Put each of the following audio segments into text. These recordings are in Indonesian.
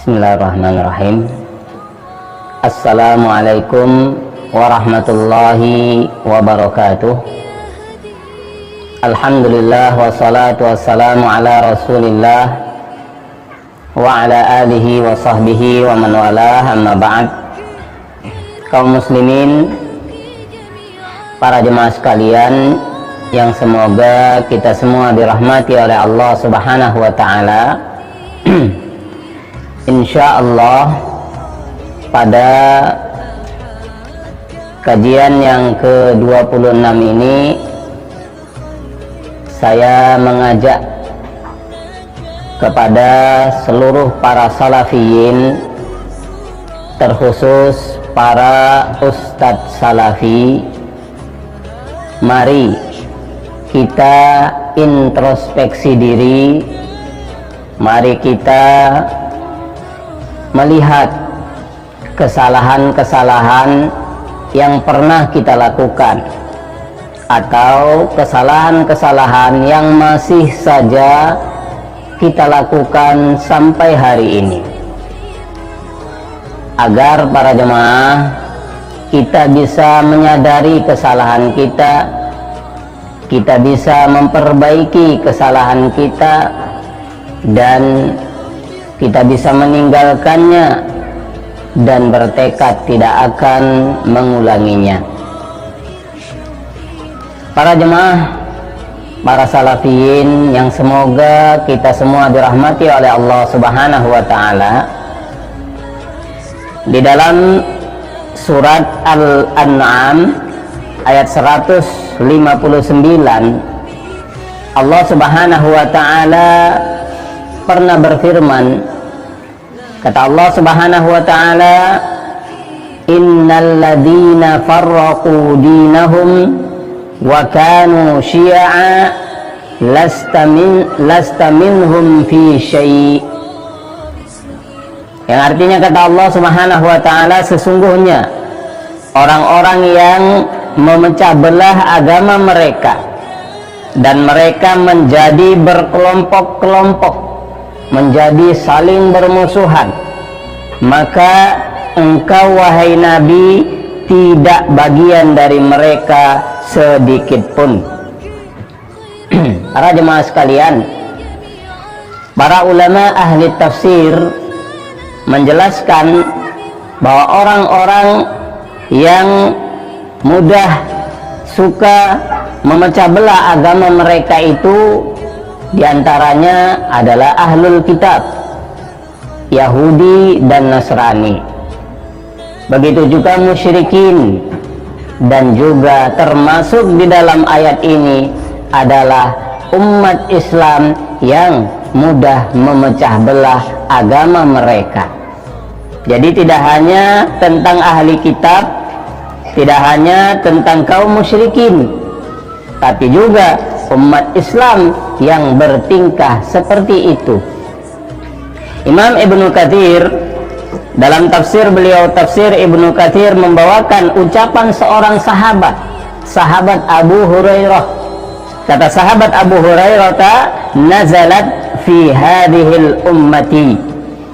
Bismillahirrahmanirrahim. Assalamualaikum warahmatullahi wabarakatuh. Alhamdulillah wassalatu wassalamu ala rasulillah wa ala alihi wa sahbihi wa man walah, amma ba'd. Kaum muslimin, para jemaah sekalian yang semoga kita semua dirahmati oleh Allah Subhanahu wa ta'ala. Insya Allah pada kajian yang ke-26 ini saya mengajak kepada seluruh para salafiyin, terkhusus para ustadz salafi, mari kita introspeksi diri, mari kita melihat kesalahan-kesalahan yang pernah kita lakukan atau kesalahan-kesalahan yang masih saja kita lakukan sampai hari ini, agar para jemaah kita bisa menyadari kesalahan kita, kita bisa memperbaiki kesalahan kita, dan kita bisa meninggalkannya dan bertekad tidak akan mengulanginya. Para jemaah, para salafiyin yang semoga kita semua dirahmati oleh Allah Subhanahu wa ta'ala, di dalam surat Al-An'am ayat 159 Allah Subhanahu wa ta'ala pernah berfirman, kata Allah Subhanahu wa ta'ala, innal ladzina farraqu dinahum wa kanu syi'a lasta minhum fi syai'. Yang artinya kata Allah Subhanahu wa ta'ala, sesungguhnya orang-orang yang memecah belah agama mereka dan mereka menjadi berkelompok-kelompok, menjadi saling bermusuhan, maka engkau wahai Nabi tidak bagian dari mereka sedikit pun. Para jemaah sekalian, para ulama ahli tafsir menjelaskan bahwa orang-orang yang mudah suka memecah belah agama mereka itu diantaranya adalah ahlul kitab, Yahudi dan Nasrani. Begitu juga musyrikin, dan juga termasuk di dalam ayat ini adalah umat Islam yang mudah memecah belah agama mereka. Jadi tidak hanya tentang ahli kitab, tidak hanya tentang kaum musyrikin, tapi juga umat Islam yang bertingkah seperti itu. Imam Ibnu Katsir dalam tafsir beliau, tafsir Ibnu Katsir, membawakan ucapan seorang sahabat, sahabat Abu Hurairah. Kata sahabat Abu Hurairah, nazalat fi hadhil ummati,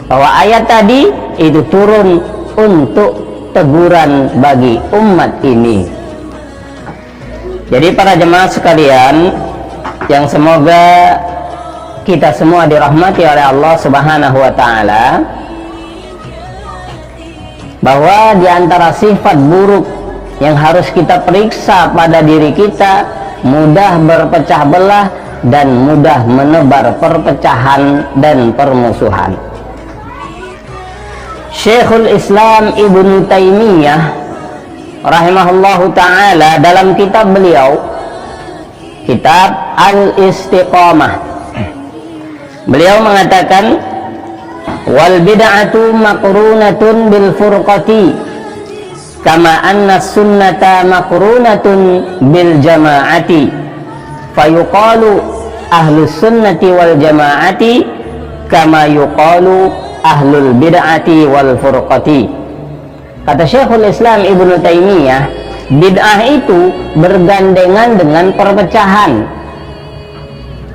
bahwa ayat tadi itu turun untuk teguran bagi umat ini. Jadi para jemaah sekalian yang semoga kita semua dirahmati oleh Allah Subhanahu wa ta'ala, bahwa di antara sifat buruk yang harus kita periksa pada diri kita, mudah berpecah belah dan mudah menebar perpecahan dan permusuhan. Syekhul Islam Ibnu Taimiyah rahimahullahu ta'ala dalam kitab beliau, kitab Al-Istiqamah, beliau mengatakan, wal bid'atu maqrunatun bil furqati kama anna sunnata maqrunatun bil jama'ati fayuqalu ahlus sunnati wal jama'ati kama yuqalu ahlul bid'ati wal furqati. Kata Syekhul Islam Ibnu Taimiyah, bid'ah itu bergandengan dengan perpecahan.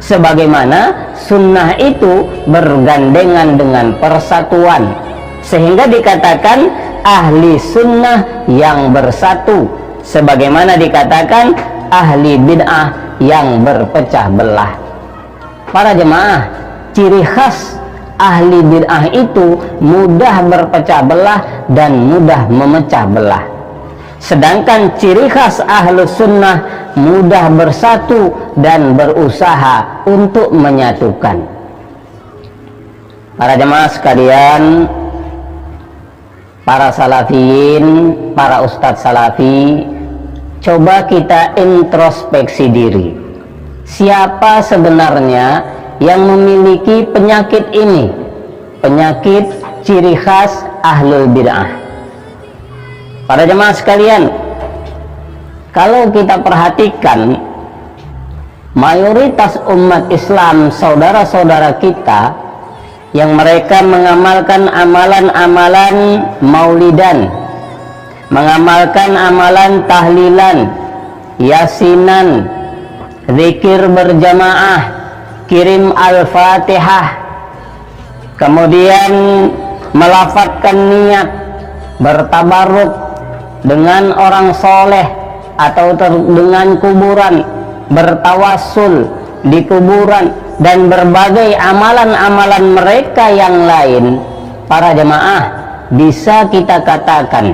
sebagaimana sunnah itu bergandengan dengan persatuan, sehingga dikatakan ahli sunnah yang bersatu, sebagaimana dikatakan ahli bid'ah yang berpecah belah. Para jemaah, ciri khas ahli bid'ah itu mudah berpecah belah dan mudah memecah belah, sedangkan ciri khas ahlu sunnah mudah bersatu dan berusaha untuk menyatukan. Para jemaah sekalian, para salafiyin, para ustadz salafi, coba kita introspeksi diri. Siapa sebenarnya yang memiliki penyakit ini? Penyakit ciri khas ahlul bid'ah. Para jemaah sekalian, kalau kita perhatikan, mayoritas umat Islam, saudara-saudara kita, yang mereka mengamalkan amalan-amalan maulidan, mengamalkan amalan tahlilan, yasinan, zikir berjamaah, kirim al-fatihah, kemudian melafadzkan niat bertabaruk dengan orang soleh atau dengan kuburan, bertawassul di kuburan, dan berbagai amalan-amalan mereka yang lain. Para jemaah, bisa kita katakan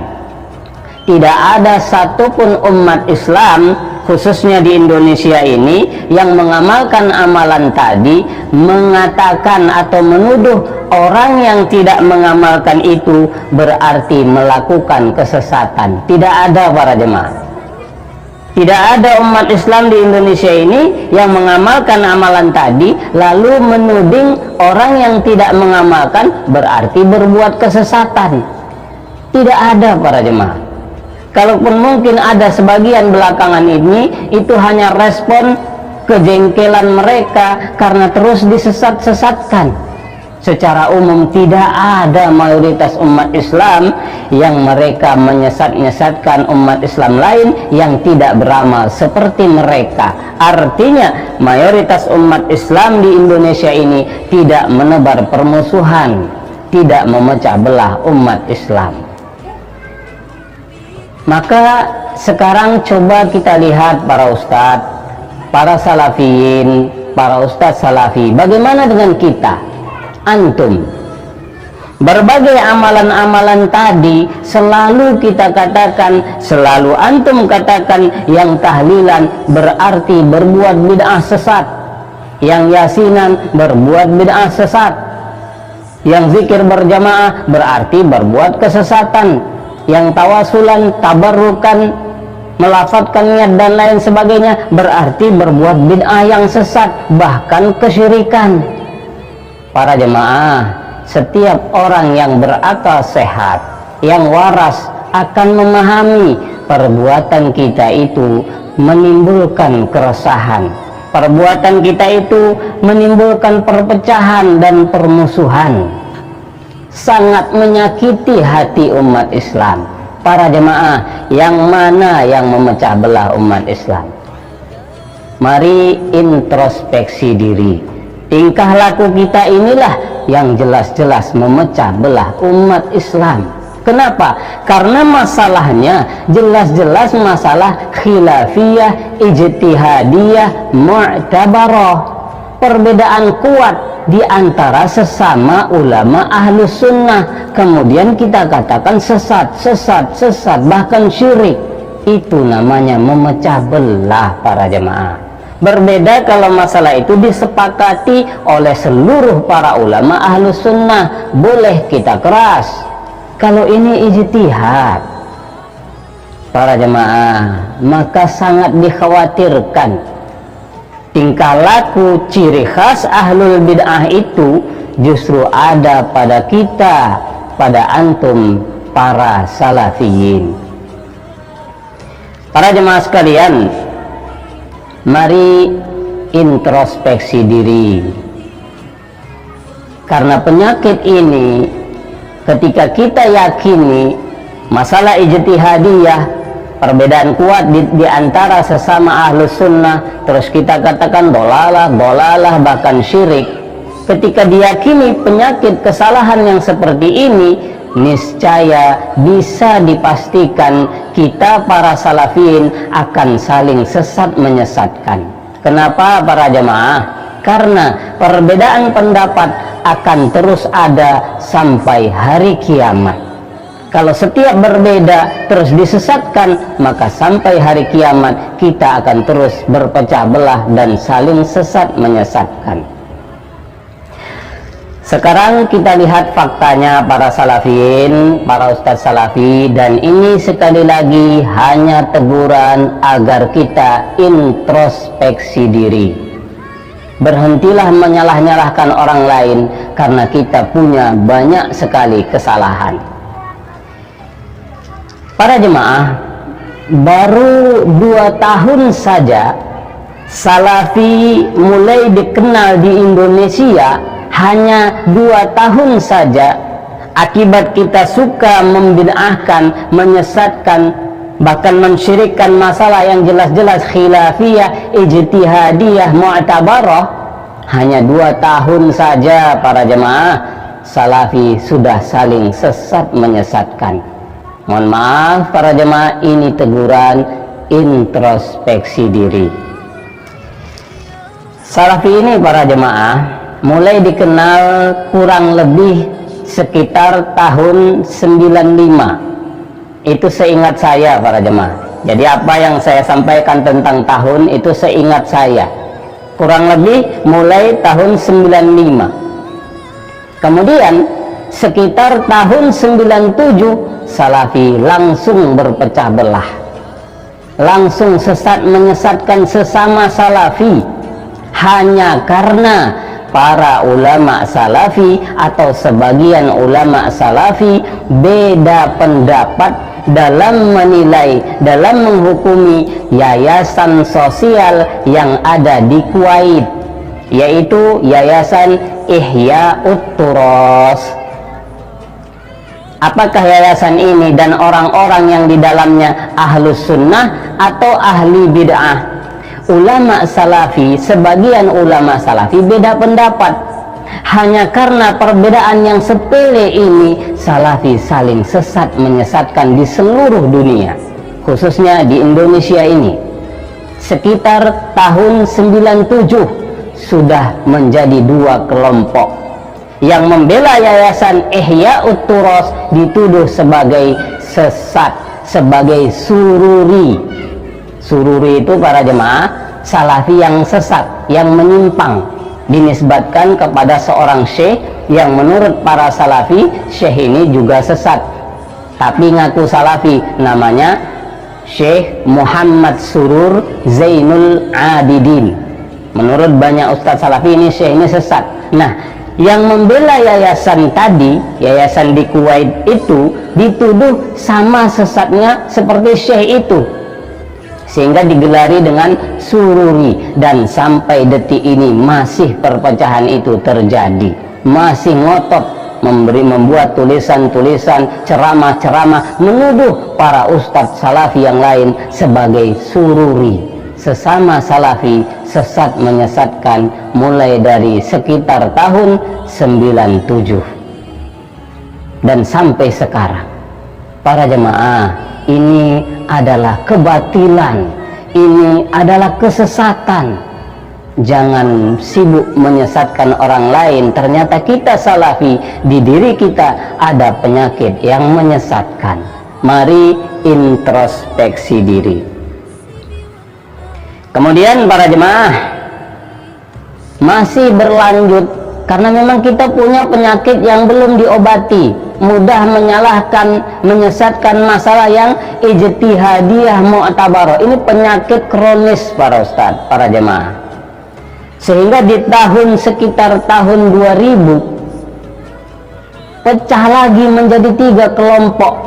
tidak ada satupun umat Islam, khususnya di Indonesia ini, yang mengamalkan amalan tadi, mengatakan atau menuduh orang yang tidak mengamalkan itu berarti melakukan kesesatan. Tidak ada, para jemaah. Tidak ada umat Islam di Indonesia ini yang mengamalkan amalan tadi lalu menuding orang yang tidak mengamalkan berarti berbuat kesesatan. Tidak ada, para jemaah. Kalaupun mungkin ada sebagian belakangan ini, itu hanya respon kejengkelan mereka karena terus disesat-sesatkan. Secara umum tidak ada mayoritas umat Islam yang mereka menyesat-nyesatkan umat Islam lain yang tidak beramal seperti mereka. Artinya mayoritas umat Islam di Indonesia ini tidak menebar permusuhan, tidak memecah belah umat Islam. Maka sekarang coba kita lihat para ustadz, para salafiyin, para ustadz salafi, bagaimana dengan kita? Antum, berbagai amalan-amalan tadi selalu kita katakan, selalu antum katakan yang tahlilan berarti berbuat bid'ah sesat, yang yasinan berbuat bid'ah sesat, yang zikir berjamaah berarti berbuat kesesatan, yang tawasulan, tabarrukan, melafadzkan niat dan lain sebagainya berarti berbuat bid'ah yang sesat, bahkan kesyirikan. Para jemaah, setiap orang yang berakal sehat, yang waras, akan memahami perbuatan kita itu menimbulkan keresahan, perbuatan kita itu menimbulkan perpecahan dan permusuhan, sangat menyakiti hati umat Islam. Para jemaah, yang mana yang memecah belah umat Islam? Mari introspeksi diri. Tingkah laku kita inilah yang jelas-jelas memecah belah umat Islam. Kenapa? Karena masalahnya jelas-jelas masalah khilafiyah, ijtihadiyah, mu'tabarah. Perbedaan kuat di antara sesama ulama ahlus sunnah. Kemudian kita katakan sesat, bahkan syirik. Itu namanya memecah belah, para jemaah. Berbeda kalau masalah itu disepakati oleh seluruh para ulama ahlus sunnah, boleh kita keras. Kalau ini ijtihad, para jemaah, maka sangat dikhawatirkan tingkah laku ciri khas ahlul bid'ah itu justru ada pada kita, pada antum para salafiyin. Para jemaah sekalian, mari introspeksi diri. Karena penyakit ini, ketika kita yakini masalah ijtihadiyah, perbedaan kuat di antara sesama ahlus sunnah, terus kita katakan dolalah, bahkan syirik. Ketika diyakini penyakit kesalahan yang seperti ini, niscaya bisa dipastikan kita para salafin akan saling sesat menyesatkan. Kenapa para jemaah? Karena perbedaan pendapat akan terus ada sampai hari kiamat. Kalau setiap berbeda terus disesatkan, maka sampai hari kiamat kita akan terus berpecah belah dan saling sesat menyesatkan. Sekarang kita lihat faktanya para salafin, para ustadz salafi, dan ini sekali lagi hanya teguran agar kita introspeksi diri. Berhentilah menyalah-nyalahkan orang lain karena kita punya banyak sekali kesalahan. Para jemaah, baru 2 tahun saja salafi mulai dikenal di Indonesia, hanya 2 tahun saja. Akibat kita suka membid'ahkan, menyesatkan, bahkan mensyirikkan masalah yang jelas-jelas khilafiyah, ijtihadiyah, mu'tabarah, hanya 2 tahun saja para jemaah salafi sudah saling sesat menyesatkan. Mohon maaf para jemaah, ini teguran introspeksi diri. Salafi ini para jemaah mulai dikenal kurang lebih sekitar tahun 95. Itu seingat saya para jemaah. Jadi apa yang saya sampaikan tentang tahun itu seingat saya, kurang lebih mulai tahun 95. Kemudian sekitar tahun 97 salafi langsung berpecah belah, langsung sesat menyesatkan sesama salafi, hanya karena para ulama salafi atau sebagian ulama salafi beda pendapat dalam menilai, dalam menghukumi yayasan sosial yang ada di Kuwait, yaitu Yayasan Ihya'ut Turas. Apakah yayasan ini dan orang-orang yang di dalamnya ahlus sunnah atau ahli bid'ah? Ulama salafi, sebagian ulama salafi beda pendapat. Hanya karena perbedaan yang sepele ini, salafi saling sesat menyesatkan di seluruh dunia, khususnya di Indonesia ini. Sekitar tahun 97 sudah menjadi 2 kelompok. Yang membela yayasan Ihya'ut Turas dituduh sebagai sesat, sebagai sururi. Sururi itu para jemaah salafi yang sesat, yang menyimpang, dinisbatkan kepada seorang syekh yang menurut para salafi syekh ini juga sesat, tapi ngaku salafi, namanya Syekh Muhammad Surur Zainul Abidin. Menurut banyak ustadz salafi ini syekh ini sesat. Nah, yang membela yayasan tadi, yayasan di Kuwait itu, dituduh sama sesatnya seperti syekh itu, sehingga digelari dengan sururi. Dan sampai detik ini masih perpecahan itu terjadi, masih ngotot membuat tulisan-tulisan, ceramah-ceramah menuduh para ustadz salafi yang lain sebagai sururi. Sesama salafi sesat menyesatkan mulai dari sekitar tahun 97 dan sampai sekarang. Para jemaah, ini adalah kebatilan, ini adalah kesesatan. Jangan sibuk menyesatkan orang lain, ternyata kita salafi, di diri kita ada penyakit yang menyesatkan. Mari introspeksi diri. Kemudian para jemaah, masih berlanjut karena memang kita punya penyakit yang belum diobati, mudah menyalahkan, menyesatkan masalah yang ijtihadiyah mu'tabarah. Ini penyakit kronis para ustadz, para jemaah. Sehingga di tahun sekitar tahun 2000 pecah lagi menjadi 3 kelompok.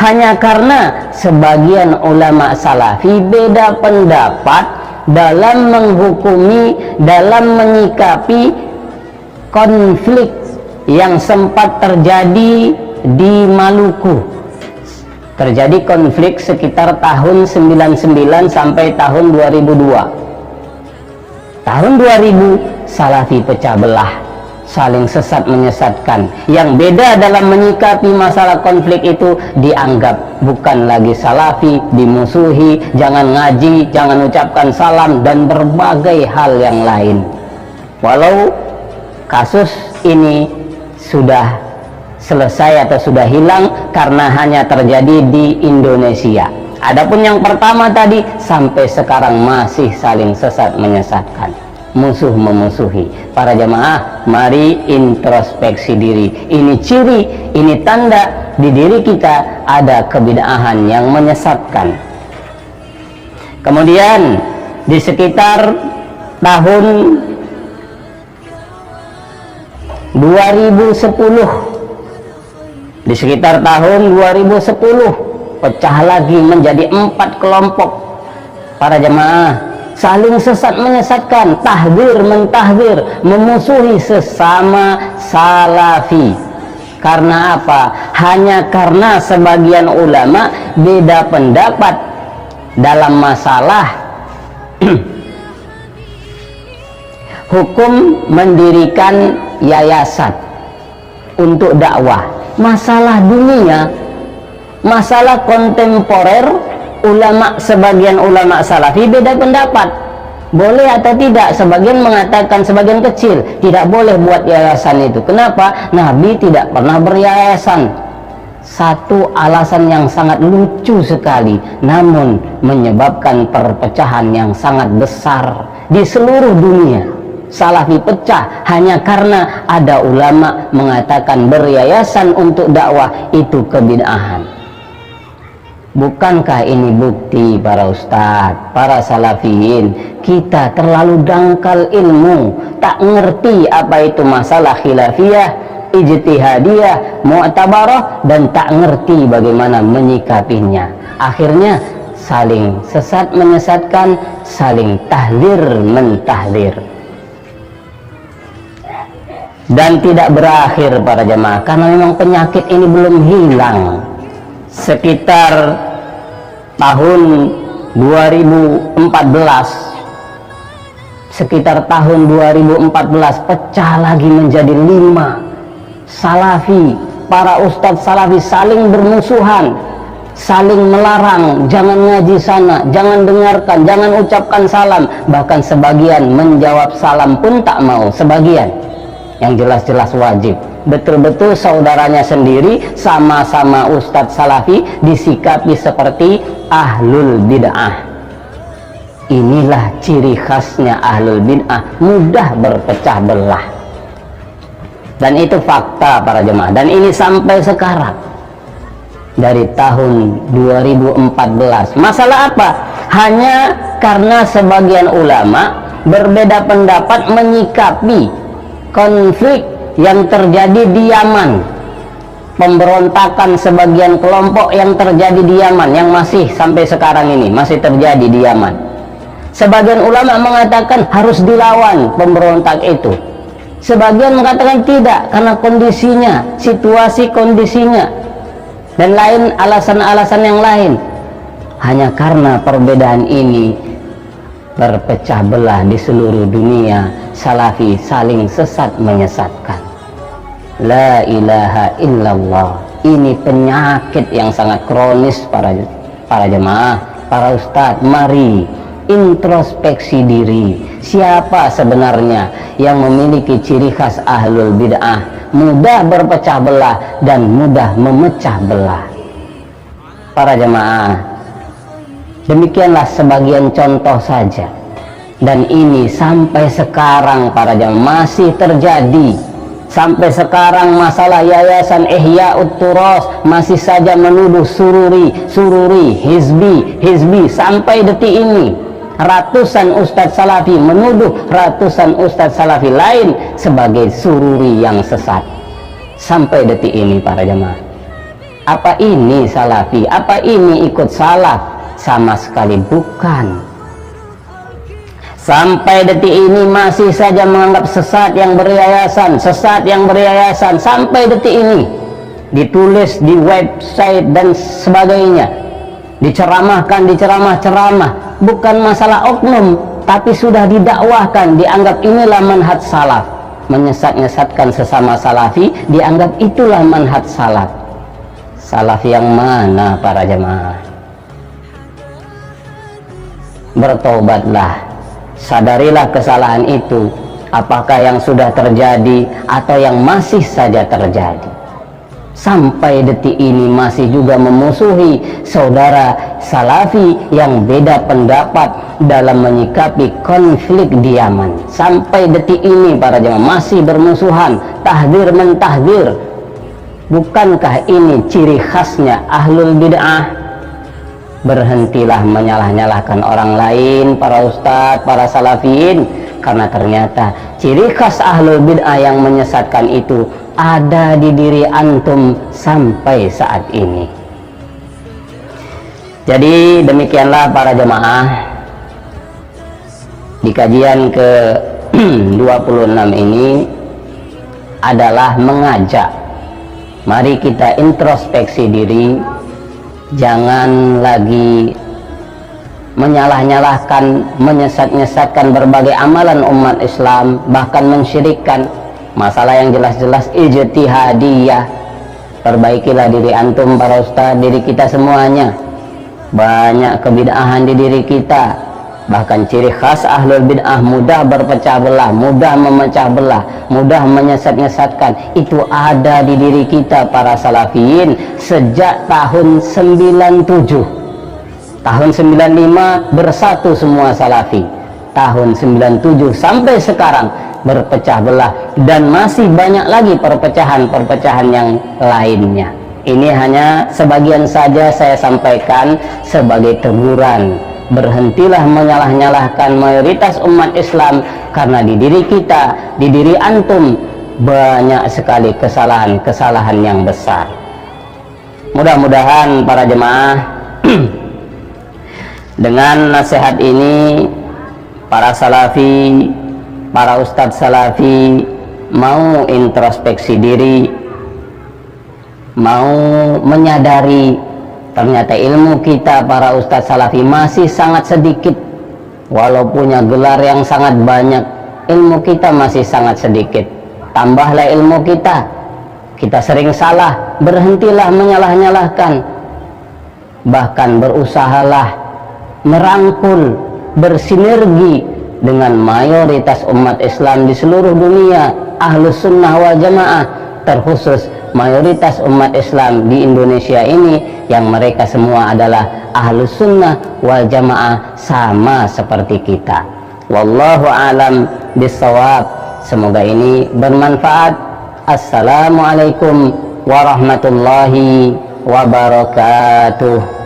Hanya karena sebagian ulama salafi beda pendapat dalam menghukumi, dalam menyikapi konflik yang sempat terjadi di Maluku. Terjadi konflik sekitar tahun 99 sampai tahun 2002. Tahun 2000 Salafi pecah belah, saling sesat menyesatkan. Yang beda dalam menyikapi masalah konflik itu dianggap bukan lagi Salafi, dimusuhi, jangan ngaji, jangan ucapkan salam, dan berbagai hal yang lain. Walau kasus ini sudah selesai atau sudah hilang karena hanya terjadi di Indonesia. Adapun yang pertama tadi sampai sekarang masih saling sesat menyesatkan, musuh memusuhi. Para jamaah, mari introspeksi diri. Ini ciri, ini tanda di diri kita ada kebid'ahan yang menyesatkan. Kemudian di sekitar tahun 2010, di sekitar tahun 2010 pecah lagi menjadi 4 kelompok. Para jemaah, saling sesat menyesatkan, tahdzir mentahdzir, memusuhi sesama Salafi. Karena apa? Hanya karena sebagian ulama beda pendapat dalam masalah hukum mendirikan yayasan untuk dakwah. Masalah dunia, masalah kontemporer, sebagian ulama Salafi beda pendapat, boleh atau tidak. Sebagian mengatakan, sebagian kecil, tidak boleh buat yayasan itu. Kenapa? Nabi tidak pernah beryayasan. Satu alasan yang sangat lucu sekali, namun menyebabkan perpecahan yang sangat besar di seluruh dunia. Salafi pecah hanya karena ada ulama mengatakan beryayasan untuk dakwah itu kebid'ahan. Bukankah ini bukti para ustadz, para salafiyin, kita terlalu dangkal ilmu, tak ngerti apa itu masalah khilafiyah, ijtihadiyah, mu'tabarah, dan tak ngerti bagaimana menyikapinya. Akhirnya saling sesat menyesatkan, saling tahdzir mentahdzir. Dan tidak berakhir para jemaah, karena memang penyakit ini belum hilang. Sekitar tahun 2014, pecah lagi menjadi 5. Salafi, para ustadz Salafi saling bermusuhan, saling melarang, jangan ngaji sana, jangan dengarkan, jangan ucapkan salam. Bahkan sebagian menjawab salam pun tak mau, sebagian. Yang jelas-jelas wajib. Betul-betul saudaranya sendiri, sama-sama ustadz Salafi, disikapi seperti ahlul bid'ah. Inilah ciri khasnya ahlul bid'ah, mudah berpecah belah. Dan itu fakta para jemaah, dan ini sampai sekarang. Dari tahun 2014. Masalah apa? Hanya karena sebagian ulama berbeda pendapat menyikapi konflik yang terjadi di Yaman, pemberontakan sebagian kelompok yang terjadi di Yaman, yang masih sampai sekarang ini masih terjadi di Yaman. Sebagian ulama mengatakan harus dilawan pemberontak itu, sebagian mengatakan tidak karena kondisinya, situasi kondisinya, dan lain alasan-alasan yang lain. Hanya karena perbedaan ini berpecah belah di seluruh dunia. Salafi saling sesat menyesatkan. La ilaha illallah. Ini penyakit yang sangat kronis para jemaah, para ustadz. Mari introspeksi diri. Siapa sebenarnya yang memiliki ciri khas ahlul bid'ah, mudah berpecah belah dan mudah memecah belah? Para jemaah, demikianlah sebagian contoh saja. Dan ini sampai sekarang para jemaah masih terjadi. Sampai sekarang masalah yayasan Ihya'ut Turas masih saja menuduh sururi, hizbi. Sampai detik ini ratusan ustadz Salafi menuduh ratusan ustadz Salafi lain sebagai sururi yang sesat. Sampai detik ini para jemaah. Apa ini Salafi? Apa ini ikut salaf? Sama sekali bukan. Sampai detik ini masih saja menganggap sesat yang beryayasan, sampai detik ini. ditulis di website dan sebagainya, diceramahkan, ceramah, bukan masalah oknum, tapi sudah didakwahkan, dianggap inilah manhaj salaf, menyesat-nyesatkan sesama salafi, dianggap itulah manhaj salaf. Salaf yang mana para jemaah? Bertobatlah, sadarilah kesalahan itu, apakah yang sudah terjadi atau yang masih saja terjadi. Sampai detik ini masih juga memusuhi saudara salafi yang beda pendapat dalam menyikapi konflik di Yaman. Sampai detik ini para jemaah masih bermusuhan, tahdzir mentahdzir. Bukankah ini ciri khasnya ahlul bid'ah? Berhentilah menyalah-nyalahkan orang lain, para ustadz, para salafiyin, karena ternyata ciri khas ahlul bid'ah yang menyesatkan itu ada di diri antum sampai saat ini. Jadi demikianlah para jemaah, di kajian ke 26 ini adalah mengajak, mari kita introspeksi diri, jangan lagi menyalah-nyalahkan, menyesat-nyesatkan berbagai amalan umat Islam, bahkan mensyirikkan masalah yang jelas-jelas ijtihadiyah. Perbaikilah diri antum para ustaz, diri kita semuanya. Banyak kebid'ahan di diri kita, bahkan ciri khas ahlul bid'ah mudah berpecah belah, mudah memecah belah, mudah menyesat-nyesatkan. Itu ada di diri kita para salafiyin sejak tahun 97. Tahun 95 bersatu semua salafi, tahun 97 sampai sekarang berpecah belah, dan masih banyak lagi perpecahan-perpecahan yang lainnya. Ini hanya sebagian saja saya sampaikan sebagai teguran. Berhentilah menyalah-nyalahkan mayoritas umat Islam, karena di diri kita, di diri antum banyak sekali kesalahan-kesalahan yang besar. Mudah-mudahan para jemaah dengan nasihat ini, para salafi, para ustadz salafi mau introspeksi diri, mau menyadari ternyata ilmu kita para ustadz salafi masih sangat sedikit. Walau punya gelar yang sangat banyak, ilmu kita masih sangat sedikit. Tambahlah ilmu kita, kita sering salah, berhentilah menyalah-nyalahkan, bahkan berusahalah merangkul, bersinergi dengan mayoritas umat Islam di seluruh dunia, ahlus sunnah wal jamaah, terkhusus mayoritas umat Islam di Indonesia ini yang mereka semua adalah ahlus sunnah wal jamaah, sama seperti kita. Wallahu alam bisawab. Semoga ini bermanfaat. Assalamualaikum warahmatullahi wabarakatuh.